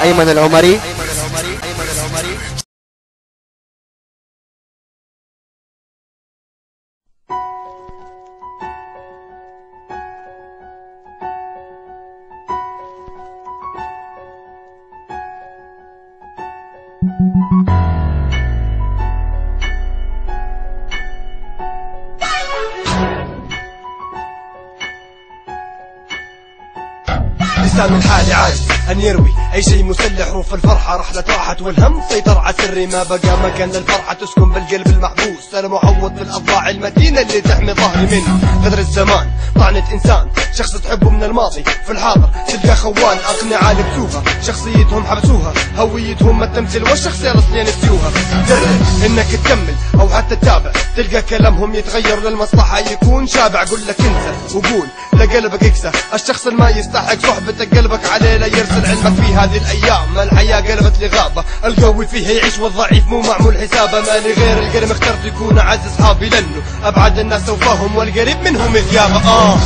أيمن العمري. لسان الحال عاجز أن يروي أي شيء مسلح. روف الفرحة رحلة راحت والهم سيطر على سري. ما بقى مكان للفرحة تسكن بالقلب المحبوس. أنا معوض بالأضلاع المتينة اللي تحمي ظهري من غدر الزمان. طعنة إنسان شخص تحبه من الماضي في الحاضر تلقى خوان أقنعة لبسوها. شخصيتهم حبسوها، هويتهم التمثيل والشخصية الأصلية نسيوها. جرب إنك تكمل أو حتى تتابع تلقى كلامهم يتغير للمصلحة يكون شابع. قل لك انسى وقول لقلبك اكسى. الشخص اللي ما يستحق صحبتك قلبك عليه لا يرسل. علمك في هذه الأيام الحياة قلبت لغابة. القوي فيها يعيش والضعيف مو معمول حسابه. ماني غير القرم اخترت يكون أعز أصحابي لأنه أبعد الناس وفاهم والقريب منهم غيابه.